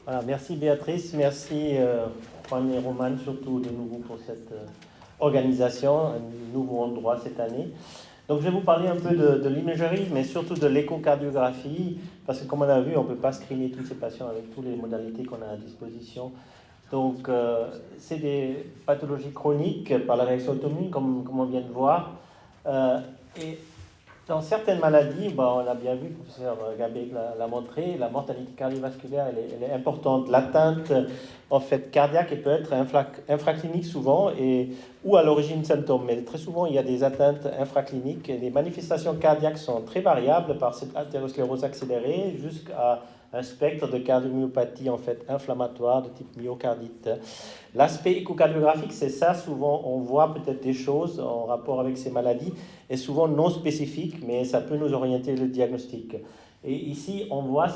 Voilà, merci Béatrice, merci Juan et Roman, surtout de nouveau pour cette organisation, un nouveau endroit cette année. Donc je vais vous parler un peu de l'imagerie, mais surtout de l'échocardiographie, parce que comme on a vu, on ne peut pas screener tous ces patients avec toutes les modalités qu'on a à disposition. Donc c'est des pathologies chroniques par la réaction auto-immune, comme on vient de voir. Et dans certaines maladies, on a bien vu, le professeur Gabé l'a montré, la mortalité cardiovasculaire, elle est importante. L'atteinte en fait, cardiaque elle peut être infraclinique souvent, ou à l'origine de symptômes. Mais très souvent, il y a des atteintes infracliniques. Et les manifestations cardiaques sont très variables par cette athérosclérose accélérée jusqu'à un spectre de cardiomyopathie en fait, inflammatoire de type myocardite. L'aspect échocardiographique, c'est ça, souvent on voit peut-être des choses en rapport avec ces maladies, et souvent non spécifiques, mais ça peut nous orienter le diagnostic. Et ici, on voit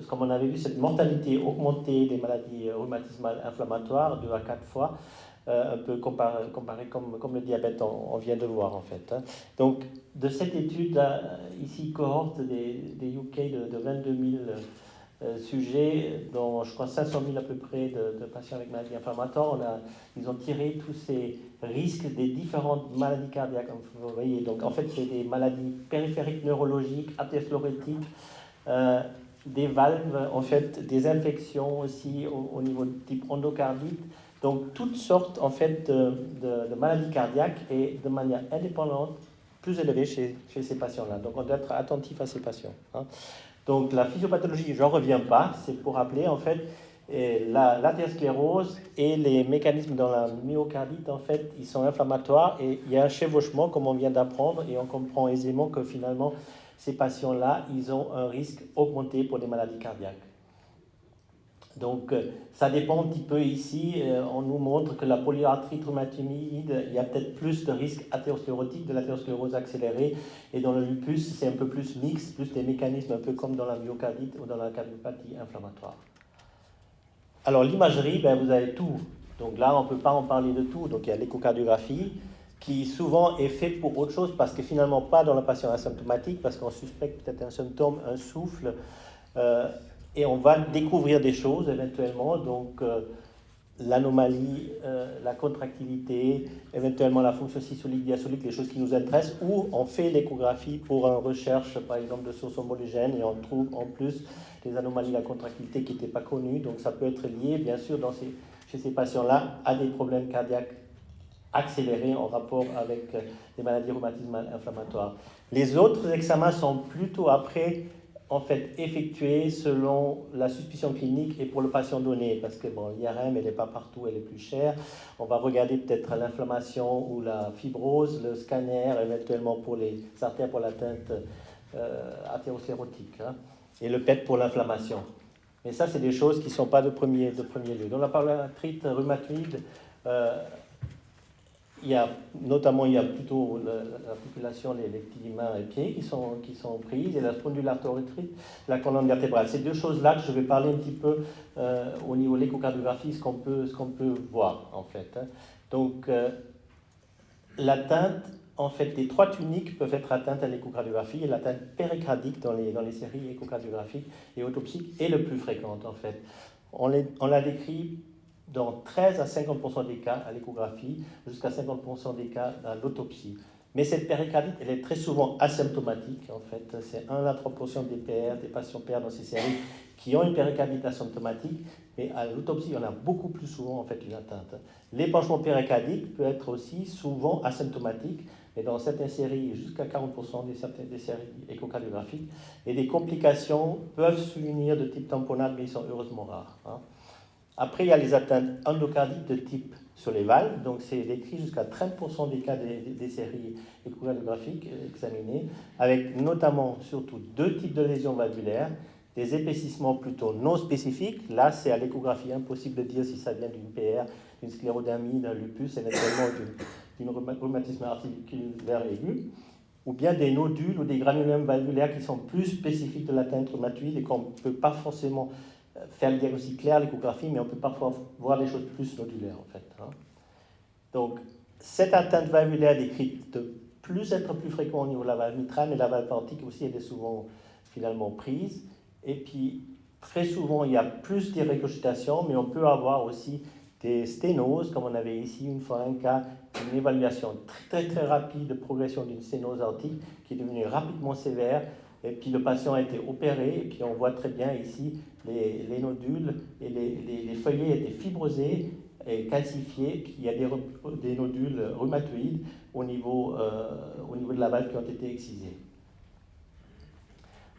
comme on avait vu, cette mortalité augmentée des maladies rhumatismales inflammatoires 2 à 4 fois, un peu comparé comme le diabète, on vient de voir en fait. Donc, de cette étude, ici, cohorte des UK de 22 000 sujets, dont je crois 500 000 à peu près de patients avec maladies inflammatoires. Ils ont tiré tous ces risques des différentes maladies cardiaques, comme vous voyez. Donc en fait, c'est des maladies périphériques neurologiques, athérosclérotiques, des valves, en fait, des infections aussi au niveau de type endocardite. Donc toutes sortes en fait de maladies cardiaques et de manière indépendante plus élevée chez ces patients-là. Donc on doit être attentif à ces patients. Donc la physiopathologie, je n'en reviens pas, c'est pour rappeler en fait l'athérosclérose et les mécanismes dans la myocardite, en fait, ils sont inflammatoires et il y a un chevauchement, comme on vient d'apprendre, et on comprend aisément que finalement, ces patients-là, ils ont un risque augmenté pour des maladies cardiaques. Donc, ça dépend un petit peu ici. On nous montre que la polyarthrite rhumatoïde, il y a peut-être plus de risque athérosclérotique, de l'athérosclérose accélérée. Et dans le lupus, c'est un peu plus mixte, plus des mécanismes un peu comme dans la myocardite ou dans la cardiopathie inflammatoire. Alors, l'imagerie, vous avez tout. Donc là, on ne peut pas en parler de tout. Donc, il y a l'échocardiographie qui souvent est faite pour autre chose parce que finalement pas dans le patient asymptomatique, parce qu'on suspecte peut-être un symptôme, un souffle. Et on va découvrir des choses éventuellement, donc l'anomalie, la contractilité, éventuellement la fonction systolique, diastolique, les choses qui nous intéressent, ou on fait l'échographie pour une recherche, par exemple, de sources homologènes, et on trouve en plus des anomalies de la contractilité qui n'étaient pas connues, donc ça peut être lié, bien sûr, chez ces patients-là, à des problèmes cardiaques accélérés en rapport avec des maladies rhumatismales inflammatoires. Les autres examens sont plutôt après en fait effectuée selon la suspicion clinique et pour le patient donné, parce que bon, l'IRM, elle n'est pas partout, elle est plus chère. On va regarder peut-être l'inflammation ou la fibrose, le scanner, éventuellement pour les artères pour l'atteinte athérosclérotique, et le PET pour l'inflammation. Mais ça, c'est des choses qui ne sont pas de premier lieu. Dans la polyarthrite rhumatoïde, il y a plutôt la population, les petits mains et pieds qui sont prises, et la spondylarthrite, la colonne vertébrale. Ces deux choses-là que je vais parler un petit peu au niveau de l'échocardiographie, ce qu'on peut voir en fait. Donc l'atteinte en fait des trois tuniques peuvent être atteintes à l'échocardiographie, et l'atteinte péricardique dans les séries échocardiographiques et autopsiques est le plus fréquente en fait. On l'a décrit dans 13 à 50% des cas à l'échographie, jusqu'à 50% des cas à l'autopsie. Mais cette péricardite, elle est très souvent asymptomatique, en fait. C'est 1 à 3% des PR, des patients PR dans ces séries qui ont une péricardite asymptomatique, mais à l'autopsie, il y en a beaucoup plus souvent, en fait, une atteinte. L'épanchement péricardique peut être aussi souvent asymptomatique, mais dans certaines séries, jusqu'à 40% des séries échocardiographiques. Et des complications peuvent survenir de type tamponnade, mais ils sont heureusement rares. Après, il y a les atteintes endocardiques de type sur les valves, donc c'est décrit jusqu'à 30% des cas des séries échocardiographiques examinées, avec notamment surtout deux types de lésions valvulaires, des épaississements plutôt non spécifiques. Là, c'est à l'échographie impossible de dire si ça vient d'une PR, d'une sclérodermie, d'un lupus, éventuellement d'une rhumatisme articulaire aigu, ou bien des nodules ou des granulums valvulaires qui sont plus spécifiques de l'atteinte rhumatoïde et qu'on ne peut pas forcément faire le diagnostic clair, l'échographie, mais on peut parfois voir des choses plus nodulaires en fait. Donc, cette atteinte valvulaire décrite de être plus fréquent au niveau de la valve mitrale, mais la valve aortique aussi, elle est souvent finalement prise. Et puis, très souvent, il y a plus de régurgitation, mais on peut avoir aussi des sténoses, comme on avait ici une fois un cas, une évaluation très rapide de progression d'une sténose aortique qui est devenue rapidement sévère, et puis le patient a été opéré, et puis on voit très bien ici les nodules et les feuillets étaient fibrosés et calcifiés, puis il y a des nodules rhumatoïdes au niveau de la valve qui ont été excisés.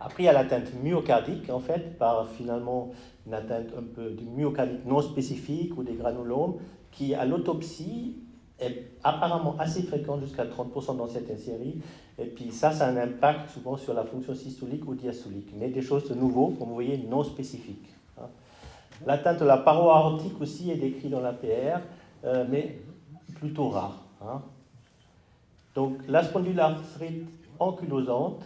Après, il y a l'atteinte myocardique, en fait, par finalement une atteinte un peu du myocardite non spécifique ou des granulomes, qui à l'autopsie est apparemment assez fréquente, jusqu'à 30% dans certaines séries. Et puis ça a un impact souvent sur la fonction systolique ou diastolique, mais des choses de nouveau, comme vous voyez, non spécifiques. L'atteinte de la paroi aortique aussi est décrite dans l'APR, mais plutôt rare. Donc la spondylarthrite ankylosante,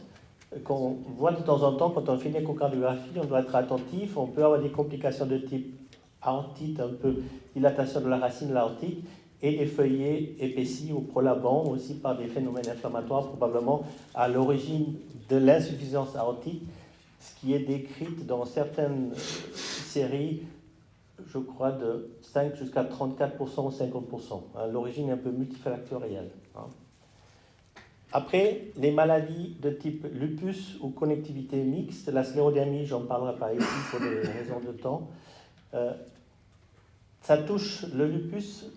qu'on voit de temps en temps quand on fait une échocardiographie, on doit être attentif, on peut avoir des complications de type aortite, un peu dilatation de la racine de l'aortique, et des feuillets épaissis ou prolabants aussi par des phénomènes inflammatoires, probablement à l'origine de l'insuffisance aortique, ce qui est décrit dans certaines séries, je crois, de 5 jusqu'à 34% ou 50%. L'origine est un peu multifactorielle. Après, les maladies de type lupus ou connectivité mixte, la sclérodermie, j'en parlerai pas ici pour des raisons de temps, ça touche, le lupus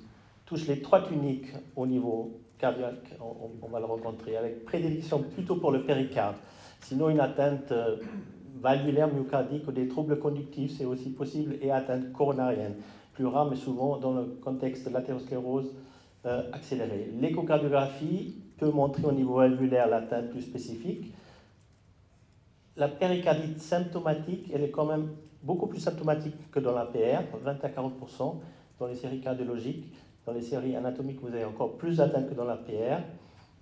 touche les trois tuniques au niveau cardiaque, on va le rencontrer, avec prédilection plutôt pour le péricarde. Sinon, une atteinte valvulaire myocardique ou des troubles conductifs, c'est aussi possible, et atteinte coronarienne, plus rare, mais souvent dans le contexte de l'athérosclérose accélérée. L'échocardiographie peut montrer au niveau valvulaire l'atteinte plus spécifique. La péricardite symptomatique, elle est quand même beaucoup plus symptomatique que dans l'APR, 20 à 40% dans les séries cardiologiques. Dans les séries anatomiques, vous avez encore plus d'atteintes que dans l'APR.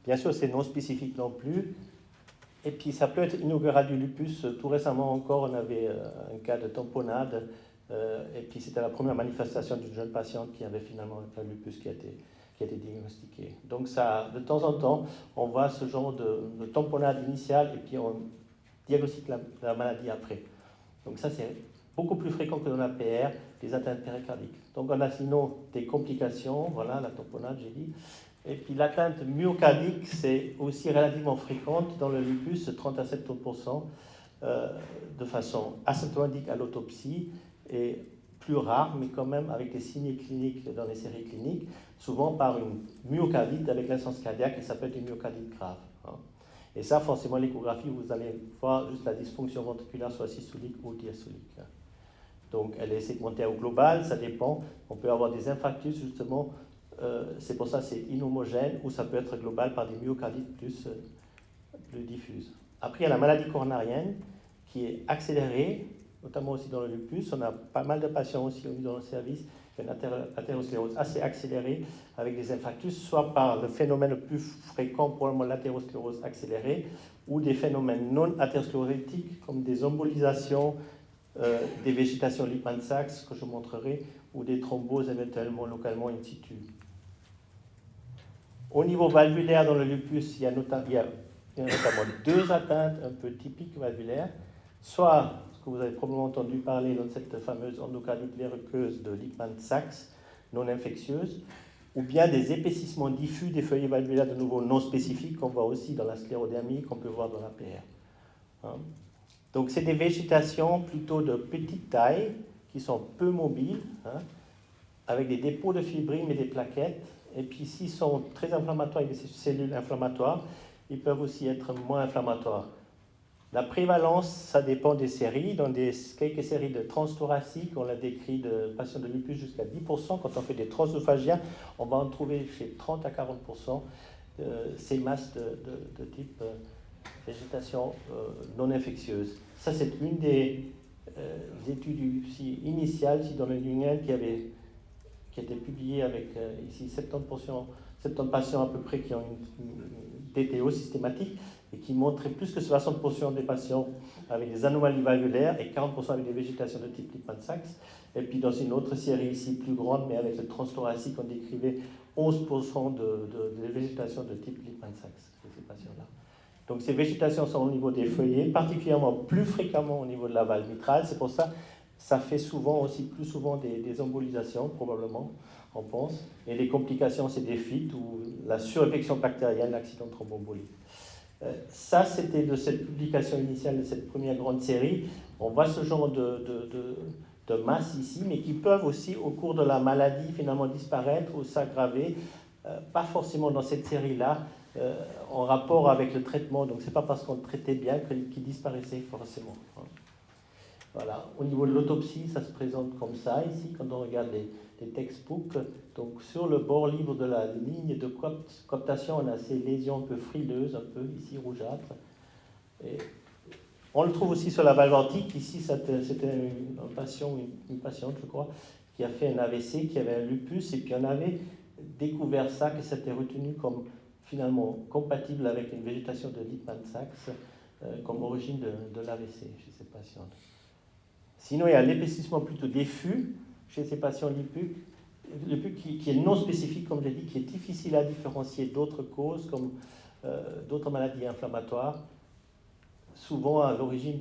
Bien sûr, c'est non spécifique non plus. Et puis, ça peut être inaugural du lupus. Tout récemment encore, on avait un cas de tamponnade. Et puis, c'était la première manifestation d'une jeune patiente qui avait finalement un lupus qui a été diagnostiqué. Donc, ça, de temps en temps, on voit ce genre de tamponnade initiale et puis on diagnostique la maladie après. Donc, ça, c'est beaucoup plus fréquent que dans l'APR, des atteintes péricardiques. Donc, on a sinon des complications, voilà, la tamponnade, j'ai dit. Et puis l'atteinte myocardique, c'est aussi relativement fréquente dans le lupus, 30 à 70%, de façon asymptomatique à l'autopsie, et plus rare, mais quand même avec des signes cliniques dans les séries cliniques, souvent par une myocardite avec l'insuffisance cardiaque, et ça peut être une myocardite grave. Et ça, forcément, l'échographie, vous allez voir juste la dysfonction ventriculaire, soit systolique ou diastolique. Donc, elle est segmentée au global, ça dépend. On peut avoir des infarctus, justement, c'est pour ça que c'est inhomogène, ou ça peut être global par des myocardites plus diffuses. Après, il y a la maladie coronarienne qui est accélérée, notamment aussi dans le lupus. On a pas mal de patients aussi dans le service, une athérosclérose assez accélérée avec des infarctus, soit par le phénomène le plus fréquent, probablement l'athérosclérose accélérée, ou des phénomènes non athérosclérotiques comme des embolisations, des végétations Lipman-Sachs que je montrerai, ou des thromboses éventuellement localement in situ. Au niveau valvulaire dans le lupus, il y a notamment deux atteintes un peu typiques valvulaires, soit ce que vous avez probablement entendu parler dans cette fameuse endocardite verruqueuse de Lipman-Sachs non infectieuse, ou bien des épaississements diffus des feuillets valvulaires de nouveau non spécifiques qu'on voit aussi dans la sclérodermie, qu'on peut voir dans l'APR. Donc c'est des végétations plutôt de petite taille qui sont peu mobiles, avec des dépôts de fibrines et des plaquettes. Et puis s'ils sont très inflammatoires avec des cellules inflammatoires, ils peuvent aussi être moins inflammatoires. La prévalence, ça dépend des séries. Dans quelques séries de transthoraciques, on l'a décrit de patients de lupus jusqu'à 10%. Quand on fait des transophagiens, on va en trouver chez 30 à 40% ces masses de type végétation non infectieuse. Ça, c'est une des études initiales dans le New England qui a été publiée avec ici 70 patients à peu près qui ont une DTO systématique et qui montrait plus que 60% des patients avec des anomalies valvulaires et 40% avec des végétations de type Lipman-Sachs. Et puis dans une autre série ici plus grande, mais avec le transthoracique, on décrivait 11% de végétation de type Lipman-Sachs chez ces patients-là. Donc ces végétations sont au niveau des feuillets, particulièrement plus fréquemment au niveau de la valve mitrale. C'est pour ça que ça fait souvent aussi plus souvent des embolisations, probablement, on pense. Et les complications, c'est des phytes ou la surinfection bactérienne, l'accident de thromboembolie. Ça, c'était de cette publication initiale, de cette première grande série. On voit ce genre de masse ici, mais qui peuvent aussi, au cours de la maladie, finalement disparaître ou s'aggraver, pas forcément dans cette série-là, en rapport avec le traitement. Donc, ce n'est pas parce qu'on le traitait bien qu'il disparaissait forcément. Voilà. Au niveau de l'autopsie, ça se présente comme ça, ici, quand on regarde les textbooks. Donc, sur le bord libre de la ligne de coaptation, on a ces lésions un peu frileuses, un peu ici rougeâtres. Et on le trouve aussi sur la valve antique. Ici, c'était un patient, une patiente, je crois, qui a fait un AVC, qui avait un lupus, et puis on avait découvert ça, que c'était retenu comme finalement compatible avec une végétation de Lippmann-Sachs comme origine de l'AVC chez ces patientes. Sinon, il y a l'épaississement plutôt diffus chez ces patients lupus qui est non spécifique, comme j'ai dit, qui est difficile à différencier d'autres causes, comme d'autres maladies inflammatoires, souvent à l'origine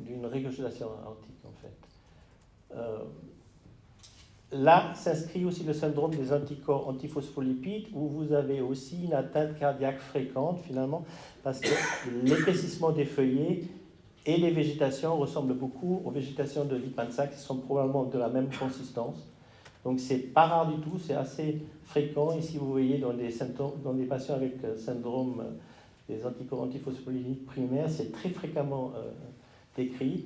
d'une régurgitation aortique, en fait. Là s'inscrit aussi le syndrome des anticorps antiphospholipides, où vous avez aussi une atteinte cardiaque fréquente, finalement, parce que l'épaississement des feuillets et les végétations ressemblent beaucoup aux végétations de Lippmann-Sachs, qui sont probablement de la même consistance. Donc, c'est pas rare du tout, c'est assez fréquent. Ici, vous voyez dans des patients avec syndrome des anticorps antiphospholipides primaires, c'est très fréquemment décrit.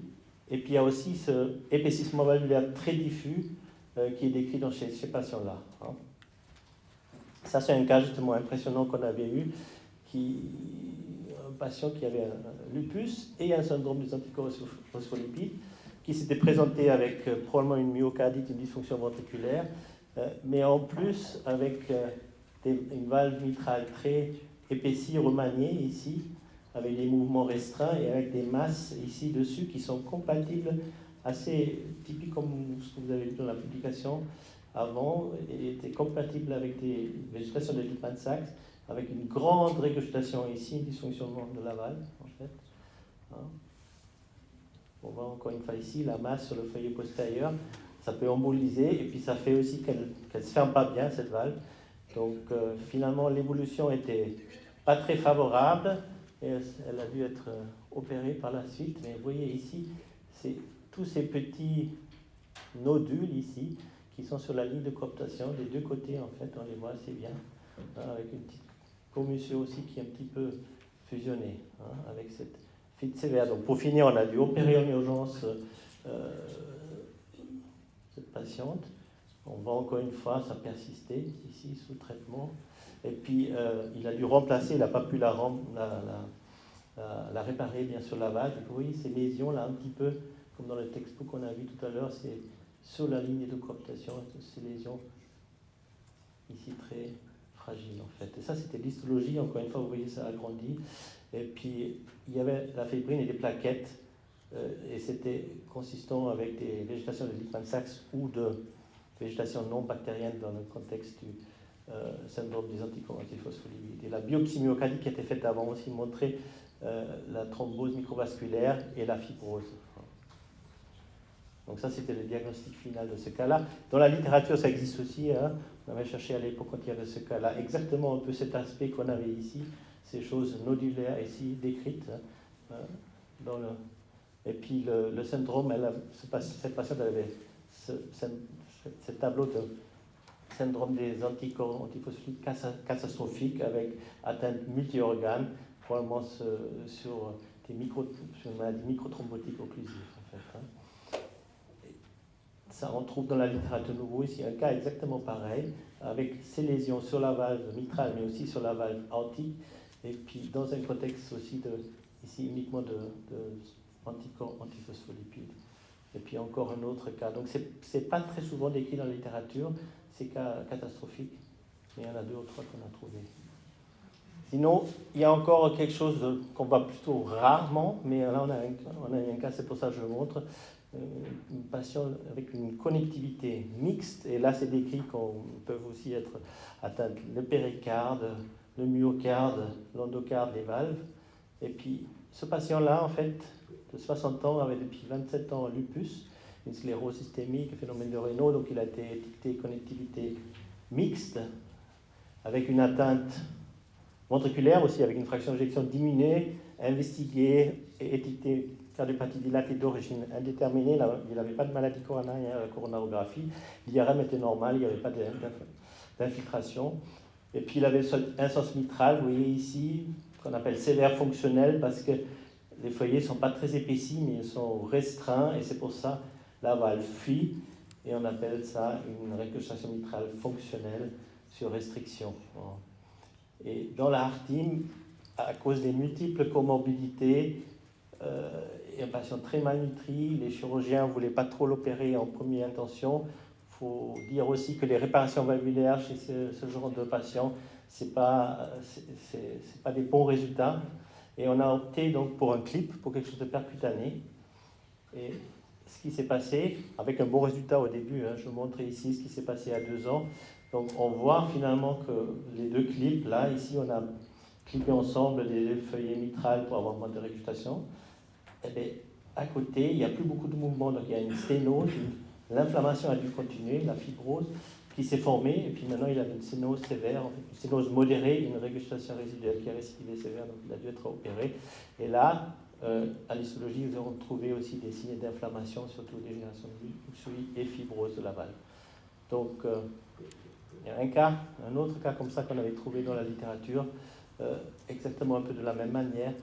Et puis, il y a aussi ce épaississement valvulaire très diffus qui est décrit dans ces patients-là. Hein. Ça, c'est un cas justement impressionnant qu'on avait eu, un patient qui avait un lupus et un syndrome des anticorps phospholipides, qui s'était présenté avec probablement une myocardite, une dysfonction ventriculaire, mais en plus avec une valve mitrale très épaissie, remaniée ici, avec des mouvements restreints et avec des masses ici dessus qui sont compatibles, assez typiques comme ce que vous avez vu dans la publication avant, et étaient compatibles avec des végétations de Lippmann-Sachs, avec une grande régurgitation ici, une dysfonction de la valve, en fait. Hein. On voit encore une fois ici la masse sur le feuillet postérieur. Ça peut emboliser et puis ça fait aussi qu'elle ne se ferme pas bien, cette valve. Donc finalement, l'évolution était pas très favorable et elle a dû être opérée par la suite. Mais vous voyez ici, c'est tous ces petits nodules ici qui sont sur la ligne de coaptation des deux côtés, en fait, on les voit assez bien, hein, avec une petite commission aussi qui est un petit peu fusionnée, hein, avec cette phyte sévère. Donc pour finir, on a dû opérer en urgence cette patiente. On voit encore une fois, ça persistait ici sous traitement. Et puis il a dû remplacer, il n'a pas pu la réparer bien sûr la valve. Vous voyez ces lésions là un petit peu, comme dans le textbook qu'on a vu tout à l'heure, c'est sur la ligne de coaptation, ces lésions ici très fragiles en fait. Et ça c'était l'histologie, encore une fois vous voyez ça agrandi. Et puis il y avait la fibrine et des plaquettes, et c'était consistant avec des végétations de Lippmann-Sachs ou de végétation non bactérienne dans le contexte du syndrome des anticorps antiphospholipides. Et la biopsie myocardique qui était faite avant aussi montrait la thrombose microvasculaire et la fibrose. Donc ça, c'était le diagnostic final de ce cas-là. Dans la littérature, ça existe aussi. Hein. On avait cherché à l'époque quand il y avait ce cas-là exactement un peu cet aspect qu'on avait ici, ces choses nodulaires ici décrites. Hein, dans le... Et puis le syndrome, cette patiente avait ce tableau de syndrome des anticorps antiphospholipides catastrophique avec atteinte multi-organes, probablement sur une maladie microthrombotique occlusive. En fait, hein. Ça, on trouve dans la littérature nouveau ici un cas exactement pareil, avec ces lésions sur la valve mitrale, mais aussi sur la valve aortique, et puis dans un contexte aussi ici uniquement de anticorps antiphospholipides. Et puis encore un autre cas. Donc c'est pas très souvent décrit dans la littérature, ces cas catastrophiques, mais il y en a 2 ou 3 qu'on a trouvés. Sinon, il y a encore quelque chose qu'on voit plutôt rarement, mais là on a un cas, c'est pour ça que je le montre, une patiente avec une connectivité mixte, et là c'est décrit qu'on peut aussi être atteinte le péricarde, le myocarde, l'endocarde, les valves, Et puis, ce patient-là, en fait, de 60 ans, avait depuis 27 ans lupus, une sclérose systémique, un phénomène de Raynaud, donc il a été étiqueté connectivité mixte, avec une atteinte ventriculaire aussi, avec une fraction d'éjection diminuée, investiguée et étiqueté cardiopathie dilatée d'origine indéterminée. Il n'avait pas de maladie coronarienne à la coronarographie. L'IRM était normal, il n'y avait pas d'infiltration. Et puis il avait un sens mitral, vous voyez ici, qu'on appelle sévère fonctionnel, parce que les foyers ne sont pas très épaissis, mais ils sont restreints, et c'est pour ça la valve fuit, et on appelle ça une récupération mitrale fonctionnelle sur restriction. Et dans la HeartTeam, à cause des multiples comorbidités, et un patient très malnutri, les chirurgiens ne voulaient pas trop l'opérer en première intention. Il faut dire aussi que les réparations valvulaires chez ce genre de patients, ce n'est pas des bons résultats. Et on a opté donc pour un clip, pour quelque chose de percutané. Et ce qui s'est passé, avec un bon résultat au début, je vous montrais ici ce qui s'est passé à 2 ans. Donc on voit finalement que les deux clips, là, ici on a clippé ensemble des feuillets mitrales pour avoir moins de régurgitation. Et bien, à côté, il n'y a plus beaucoup de mouvement, donc il y a une sténose, l'inflammation a dû continuer, la fibrose qui s'est formée, et puis maintenant il a une sténose sévère, en fait, une sténose modérée, une régurgitation résiduelle qui a récidivé sévère, donc il a dû être opéré. Et là, à l'histologie, nous avons trouvé aussi des signes d'inflammation, surtout dégénération de l'ouïe et fibrose de la valve. Donc, il y a un autre cas comme ça qu'on avait trouvé dans la littérature, exactement un peu de la même manière,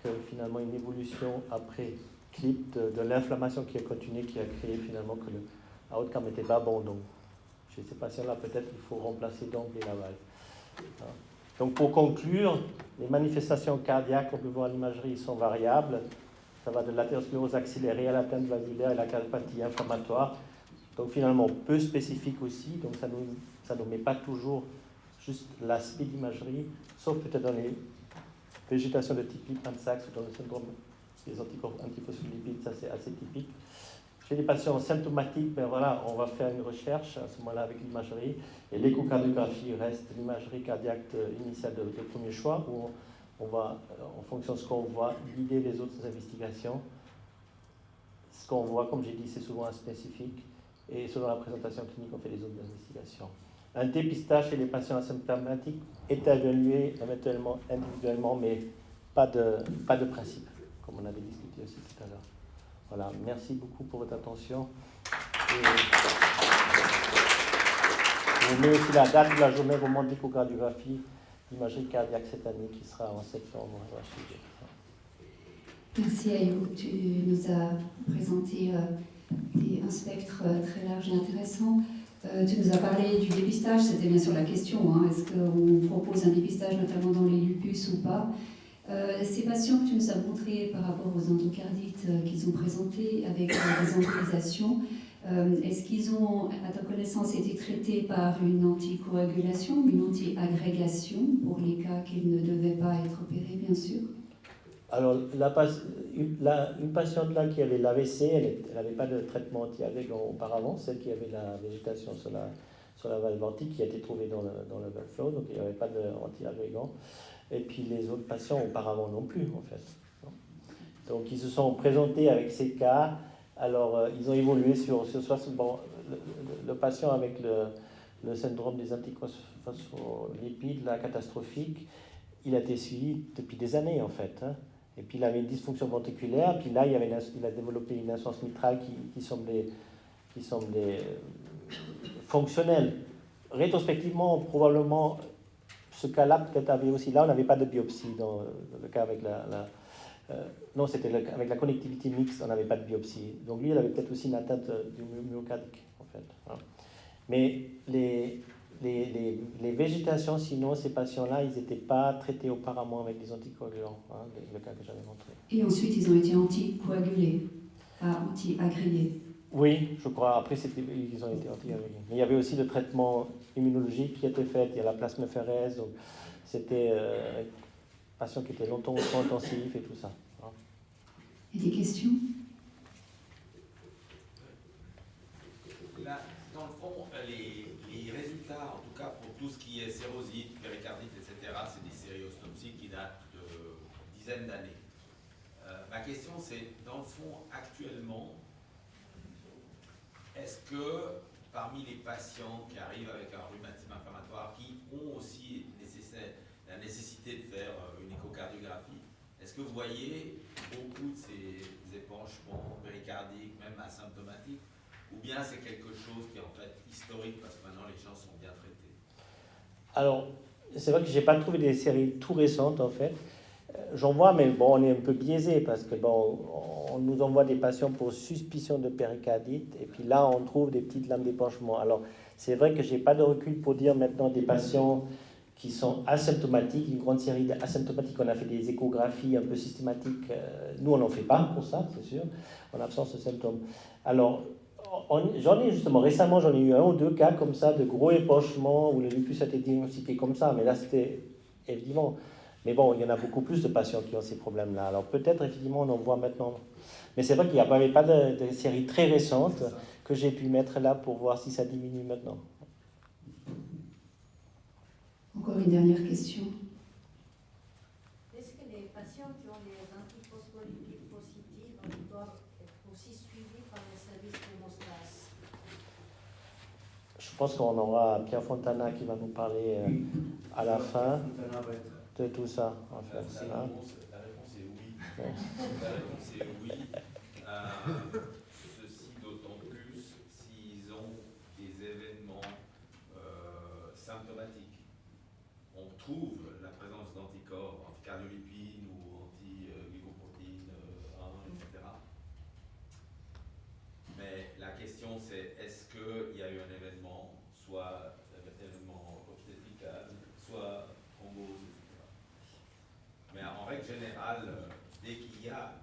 que finalement une évolution après clip de l'inflammation qui a continué, qui a créé finalement que le outcome n'était pas bon. Donc, chez ces patients-là, peut-être qu'il faut remplacer d'emblée la valve. Donc, pour conclure, les manifestations cardiaques, on peut voir à l'imagerie, sont variables. Ça va de l'athérosclérose accélérée à l'atteinte valvulaire et la cardiopathie inflammatoire. Donc, finalement, peu spécifique aussi. Donc, ça ne nous met pas toujours juste l'aspect d'imagerie, sauf peut-être dans les végétation de type Lipman-Sachs ou dans le syndrome des anticorps antiphospholipides, ça c'est assez typique. Chez les patients symptomatiques, ben voilà, on va faire une recherche à ce moment-là avec l'imagerie, et l'échocardiographie reste l'imagerie cardiaque initiale de premier choix, où on va, en fonction de ce qu'on voit, guider les autres investigations. Ce qu'on voit, comme j'ai dit, c'est souvent inspécifique, et selon la présentation clinique, on fait les autres investigations. Un dépistage chez les patients asymptomatiques est évalué éventuellement individuellement, mais pas de principe, comme on avait discuté aussi tout à l'heure. Voilà, merci beaucoup pour votre attention. Et je vous mets aussi la date de la journée roman d'échocardiographie, l'imagerie cardiaque cette année, qui sera en septembre. Merci Ayoub, tu nous as présenté un spectre très large et intéressant. Tu nous as parlé du dépistage, c'était bien sûr la question, hein. Est-ce qu'on propose un dépistage notamment dans les lupus ou pas? Ces patients que tu nous as montrés par rapport aux endocardites qu'ils ont présentés avec des embolisations, est-ce qu'ils ont, à ta connaissance, été traités par une anticoagulation, une anti-agrégation, pour les cas qu'ils ne devaient pas être opérés, bien sûr? Alors, une patiente là qui avait l'AVC, elle n'avait pas de traitement anti-agrégant auparavant, celle qui avait la végétation sur la valve ventrique qui a été trouvée dans le valve flow, donc il n'y avait pas d'anti-agrégant. Et puis les autres patients auparavant non plus, en fait. Donc ils se sont présentés avec ces cas. Alors ils ont évolué sur bon, le patient avec le syndrome des antiphospholipides, la catastrophique, il a été suivi depuis des années, en fait. Et puis il avait une dysfonction ventriculaire, puis là il a développé une insuffisance mitrale qui semblait fonctionnelle. Rétrospectivement, probablement, ce cas-là peut-être avait aussi, là on n'avait pas de biopsie dans le cas avec non, c'était avec la connectivité mixte, on n'avait pas de biopsie. Donc lui, il avait peut-être aussi une atteinte du myocardique, en fait. Mais les végétations, sinon, ces patients-là, ils n'étaient pas traités auparavant avec des anticoagulants, le cas que j'avais montré. Et ensuite, ils ont été anticoagulés, pas anti-agrégés. Oui, je crois. Après, ils ont été anti-agrégés. Mais il y avait aussi le traitement immunologique qui était fait. Il y a la plasmaphéreuse, donc c'était un patient qui était longtemps au soin intensif et tout ça. Et des questions? Là, dans le fond, les résultats, en tout cas pour tout ce qui est sérosite, péricardite, etc., c'est des sériostopsies qui datent de dizaine d'années. Ma question, c'est, dans le fond, actuellement, est-ce que parmi les patients qui arrivent avec un rhumatisme inflammatoire, qui ont aussi la nécessité de faire une échocardiographie, est-ce que vous voyez beaucoup de ces épanchements péricardiques, même asymptomatiques, ou bien c'est quelque chose qui est en fait historique parce que maintenant les gens sont bien traités? Alors, c'est vrai que je n'ai pas trouvé des séries tout récentes en fait. J'en vois, mais bon, on est un peu biaisé parce que bon, on nous envoie des patients pour suspicion de péricardite et puis là, on trouve des petites lames d'épanchement. Alors, c'est vrai que je n'ai pas de recul pour dire maintenant des patients qui sont asymptomatiques, une grande série d'asymptomatiques. On a fait des échographies un peu systématiques. Nous, on n'en fait pas pour ça, c'est sûr, en absence de symptômes. Alors, j'en ai justement, récemment, j'en ai eu 1 ou 2 cas comme ça, de gros épanchements où le lupus a été diagnostiqué comme ça, mais là, c'était évidemment. Mais bon, il y en a beaucoup plus de patients qui ont ces problèmes-là. Alors peut-être, effectivement, on en voit maintenant. Mais c'est vrai qu'il n'y avait pas de série très récente que j'ai pu mettre là pour voir si ça diminue maintenant. Encore une dernière question. Est-ce que les patients qui ont des antiphospholipide positives doivent être aussi suivis par les services d'hémostase? Je pense qu'on aura Pierre Fontana qui va nous parler à la fin de tout ça, en fait. La réponse est oui. La réponse est oui. Ceci d'autant plus s'ils ont des événements symptomatiques. On trouve la présence d'anticorps, anticardiolipine ou anti-glycoprotéine 1, etc. Mais la question c'est, est-ce qu'il y a eu un événement, soit un événement obstétrical, soit thrombose, etc. Mais en règle générale, dès qu'il y a